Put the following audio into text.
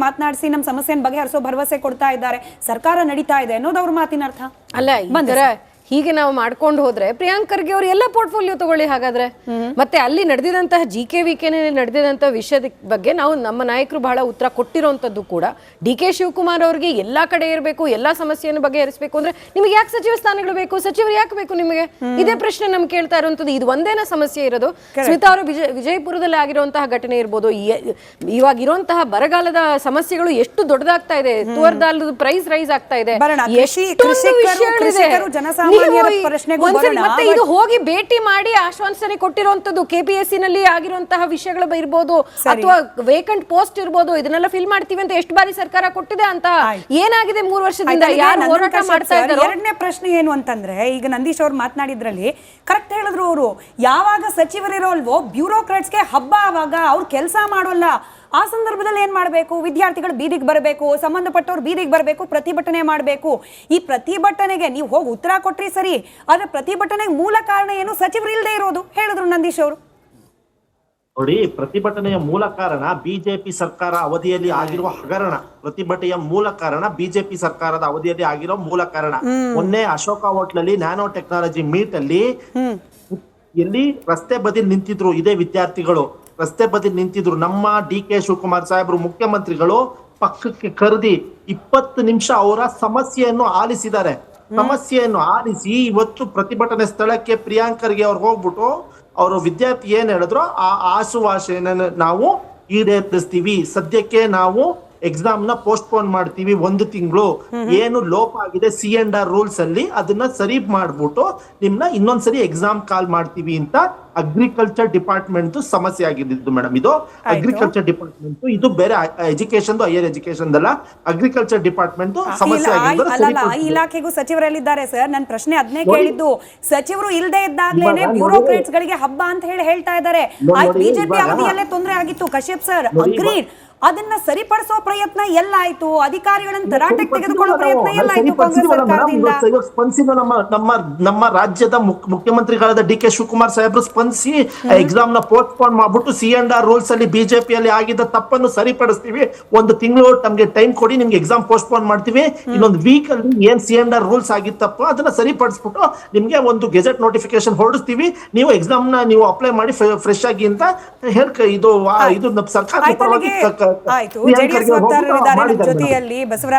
ಮಾತನಾಡಿಸಿ ನಮ್ಮ ಸಮಸ್ಯೆಯನ್ನು ಬಗೆಹರಿಸೋ ಭರವಸೆ ಕೊಡ್ತಾ ಇದ್ದಾರೆ, ಸರ್ಕಾರ ನಡೀತಾ ಇದೆ ಅನ್ನೋದು ಅವ್ರ ಮಾತಿನ ಅರ್ಥ ಅಲ್ಲ. ಹೀಗೆ ನಾವು ಮಾಡ್ಕೊಂಡು ಹೋದ್ರೆ ಪ್ರಿಯಾಂಕ್ ಖರ್ಗೆ ಅವರು ಎಲ್ಲ ಪೋರ್ಟ್ಫೋಲಿಯೋ ತಗೊಳ್ಳಿ ಹಾಗಾದ್ರೆ. ಮತ್ತೆ ಅಲ್ಲಿ ನಡೆದಿದಂತಹ JKVK ನಡೆದಿದಂತಹ ವಿಷಯದ ಬಗ್ಗೆ ನಾವು ನಮ್ಮ ನಾಯಕರು ಬಹಳ ಉತ್ತರ ಕೊಟ್ಟಿರೋಂಥದ್ದು ಕೂಡ. DK ಶಿವಕುಮಾರ್ ಅವರಿಗೆ ಎಲ್ಲಾ ಕಡೆ ಇರಬೇಕು, ಎಲ್ಲಾ ಸಮಸ್ಯೆಯನ್ನು ಬಗೆಹರಿಸಬೇಕು ಅಂದ್ರೆ ನಿಮಗೆ ಯಾಕೆ ಸಚಿವ ಸ್ಥಾನಗಳು ಬೇಕು, ಸಚಿವರು ಯಾಕೆ ಬೇಕು ನಿಮಗೆ? ಇದೇ ಪ್ರಶ್ನೆ ನಮ್ಗೆ ಕೇಳ್ತಾ ಇರುವಂತದ್ದು. ಇದು ಒಂದೇನ ಸಮಸ್ಯೆ ಇರೋದು? ಸ್ಮಿತಾ ಅವರು ವಿಜಯಪುರದಲ್ಲಿ ಆಗಿರುವಂತಹ ಘಟನೆ ಇರ್ಬೋದು, ಇವಾಗ ಇರುವಂತಹ ಬರಗಾಲದ ಸಮಸ್ಯೆಗಳು ಎಷ್ಟು ದೊಡ್ಡದಾಗ್ತಾ ಇದೆ, ತೂವರ್ ದಾಲ್ದು ಪ್ರೈಸ್ ರೈಸ್ ಆಗ್ತಾ ಇದೆ, ಮತ್ತೆ ಇದು ಹೋಗಿ ಭೇಟಿ ಮಾಡಿ ಆಶ್ವಾಸನೆ ಕೊಟ್ಟಿರುವಂತದ್ದು KPSC ನಲ್ಲಿ ಆಗಿರುವಂತಹ ವಿಷಯಗಳು ಇರ್ಬೋದು, ಅಥವಾ ವೇಕೆಂಟ್ ಪೋಸ್ಟ್ ಇರ್ಬೋದು, ಇದನ್ನೆಲ್ಲ ಫಿಲ್ ಮಾಡ್ತೀವಿ ಅಂತ ಎಷ್ಟು ಬಾರಿ ಸರ್ಕಾರ ಕೊಟ್ಟಿದೆ ಅಂತ. ಏನಾಗಿದೆ 3 ವರ್ಷದಿಂದ? ಯಾರು ಹೋರಾಟ ಮಾಡ್ತಾ ಇದ್ದಾರೆ? ಎರಡನೇ ಪ್ರಶ್ನೆ ಏನು ಅಂತಂದ್ರೆ, ಈಗ ನಂದೀಶ್ ಅವ್ರು ಮಾತನಾಡಿದ್ರಲ್ಲಿ ಕರೆಕ್ಟ್ ಹೇಳಿದ್ರು ಅವರು, ಯಾವಾಗ ಸಚಿವರಿರೋಲ್ವೋ ಬ್ಯೂರೋಕ್ರಾಟ್ಸ್ಗೆ ಹಬ್ಬ, ಆವಾಗ ಅವ್ರು ಕೆಲಸ ಮಾಡೋಲ್ಲ. ಆ ಸಂದರ್ಭದಲ್ಲಿ ಏನ್ ಮಾಡಬೇಕು? ವಿದ್ಯಾರ್ಥಿಗಳು ಬೀದಿಗೆ ಬರಬೇಕು, ಸಂಬಂಧಪಟ್ಟವ್ರು ಬೀದಿಗೆ ಬರಬೇಕು, ಪ್ರತಿಭಟನೆ ಮಾಡಬೇಕು. ಈ ಪ್ರತಿಭಟನೆಗೆ ನೀವು ಹೋಗಿ ಉತ್ತರ ಕೊಟ್ರಿ ಸರಿ, ಆದ್ರೆ ಪ್ರತಿಭಟನೆಗೆ ಮೂಲ ಕಾರಣ ಏನು? ಸಚಿವರು ಇಲ್ಲದೆ ಇರೋದು ಹೇಳಿದ್ರು ನಂದೀಶ್ ಅವರು. ನೋಡಿ, ಪ್ರತಿಭಟನೆಯ ಮೂಲ ಕಾರಣ ಬಿಜೆಪಿ ಸರ್ಕಾರ ಅವಧಿಯಲ್ಲಿ ಆಗಿರುವ ಹಗರಣ. ಪ್ರತಿಭಟನೆಯ ಮೂಲ ಕಾರಣ ಬಿಜೆಪಿ ಸರ್ಕಾರದ ಅವಧಿಯಲ್ಲಿ ಆಗಿರೋ ಮೂಲ ಕಾರಣ. ಮೊನ್ನೆ ಅಶೋಕ ಹೋಟ್ಲಲ್ಲಿ ನ್ಯಾನೋ ಟೆಕ್ನಾಲಜಿ ಮೀಟ್ ಅಲ್ಲಿ ಎಲ್ಲಿ ರಸ್ತೆ ಬದಿ ನಿಂತಿದ್ರು ಇದೇ ವಿದ್ಯಾರ್ಥಿಗಳು, ರಸ್ತೆ ಬದಿ ನಿಂತಿದ್ರು. ನಮ್ಮ DK ಶಿವಕುಮಾರ್ ಸಾಹೇಬರು ಮುಖ್ಯಮಂತ್ರಿಗಳು ಪಕ್ಕಕ್ಕೆ ಕರೆದಿ 20 ನಿಮಿಷ ಅವರ ಸಮಸ್ಯೆಯನ್ನು ಆಲಿಸಿದ್ದಾರೆ. ಸಮಸ್ಯೆಯನ್ನು ಆಲಿಸಿ ಇವತ್ತು ಪ್ರತಿಭಟನೆ ಸ್ಥಳಕ್ಕೆ ಪ್ರಿಯಾಂಕ್ ಖರ್ಗೆ ಅವ್ರು ಹೋಗ್ಬಿಟ್ಟು ಅವರು ವಿದ್ಯಾರ್ಥಿ ಏನ್ ಹೇಳಿದ್ರು ಆ ಆಶ್ವಾಸನೆ ನಾವು ಈಡೇರಿಸ್ತೀವಿ, ಸದ್ಯಕ್ಕೆ ನಾವು ಎಕ್ಸಾಮ್ ನ ಪೋಸ್ಟ್ಪೋನ್ ಮಾಡ್ತೀವಿ 1 ತಿಂಗಳು, ಏನು ಲೋಪ ಆಗಿದೆ C&R ರೂಲ್ಸ್ ಅಲ್ಲಿ ಅದನ್ನ ಸರಿ ಮಾಡ್ಬಿಟ್ಟು ನಿಮ್ನ ಇನ್ನೊಂದ್ಸರಿ ಎಕ್ಸಾಮ್ ಕಾಲ್ ಮಾಡ್ತೀವಿ ಅಂತ ಅಗ್ರಿಕಲ್ಚರ್ ಡಿಪಾರ್ಟ್ಮೆಂಟ್ ಸಮಸ್ಯೆ ಆಗಿದ್ದು ಮೇಡಮ್. ಇದು ಅಗ್ರಿಕಲ್ಚರ್ ಡಿಪಾರ್ಟ್ಮೆಂಟ್, ಇದು ಬೇರೆ ಎಜುಕೇಶನ್ ಹೈಯರ್ ಎಜುಕೇಶನ್ ಅಲ್ಲ, ಅಗ್ರಿಕಲ್ಚರ್ ಡಿಪಾರ್ಟ್ಮೆಂಟ್ ಸಮಸ್ಯೆ ಆಗಿದ್ದು. ಇಲಾಖೆಗೂ ಸಚಿವರಲ್ಲಿದ್ದಾರೆ ಸರ್. ನನ್ನ ಪ್ರಶ್ನೆ ಅದನ್ನೇ ಕೇಳಿದ್ದು. ಸಚಿವರು ಇಲ್ಲದೆ ಇದ್ದಾಗ್ಲೇನೆ ಬ್ಯೂರೋಕ್ರೇಟ್ಸ್ ಗಳಿಗೆ ಹಬ್ಬ ಅಂತ ಹೇಳ್ತಾ ಇದ್ದಾರೆ. ಬಿಜೆಪಿ ಅವಧಿಯಲ್ಲೇ ತೊಂದರೆ ಆಗಿತ್ತು, ಕಶ್ಯಪ್ ಸರ್ ಅಗ್ರೀಡ್. ಅದನ್ನ ಸರಿಪಡಿಸೋ ಪ್ರಯತ್ನ ಎಲ್ಲ ಆಯ್ತು? ಅಧಿಕಾರಿಗಳನ್ನ ತರಾಟೆಗೆ ತೆಗೆದುಕೊಳ್ಳೋ ಪ್ರಯತ್ನ ಎಲ್ಲ ಆಯ್ತು ಕಾಂಗ್ರೆಸ್ ಸರ್ಕಾರದಿಂದ? ಸ್ಪಂದಿಸಿದ ನಮ್ಮ ರಾಜ್ಯದ ಮುಖ್ಯಮಂತ್ರಿಗಳಾದ DK ಶಿವಕುಮಾರ್ ಸಾಹೇಬ್ರು ಸ್ಪಂದಿಸಿ ಎಕ್ಸಾಮ್ ನ ಪೋಸ್ಟ್ಪೋನ್ ಮಾಡ್ಬಿಟ್ಟು C&R ರೂಲ್ಸ್ ಅಲ್ಲಿ ಬಿಜೆಪಿಯಲ್ಲಿ ಆಗಿದ್ದ ತಪ್ಪನ್ನು ಸರಿಪಡಿಸ್ತೀವಿ, 1 ತಿಂಗಳು ನಮ್ಗೆ ಟೈಮ್ ಕೊಡಿ, ನಿಮ್ಗೆ ಎಕ್ಸಾಮ್ ಪೋಸ್ಟ್ಪೋನ್ ಮಾಡ್ತೀವಿ, ಇನ್ನೊಂದು ವೀಕ್ ಅಲ್ಲಿ ಏನ್ C&R ರೂಲ್ಸ್ ಆಗಿತ್ತಪ್ಪ ಅದನ್ನ ಸರಿಪಡಿಸ್ಬಿಟ್ಟು ನಿಮ್ಗೆ ಒಂದು ಗೆಜೆಟ್ ನೋಟಿಫಿಕೇಶನ್ ಹೊರಡಿಸ್ತೀವಿ, ನೀವು ಎಕ್ಸಾಮ್ ನ ನೀವು ಅಪ್ಲೈ ಮಾಡಿ ಫ್ರೆಶ್ ಆಗಿ ಅಂತ ಇದು ಸರ್ಕಾರ ಆಯ್ತು. ಜೆಡಿಎಸ್ ವಕ್ತಾರರಿದ್ದಾರೆ ನಮ್ಮ ಜೊತೆಯಲ್ಲಿ. ಬಸವರಾಜ್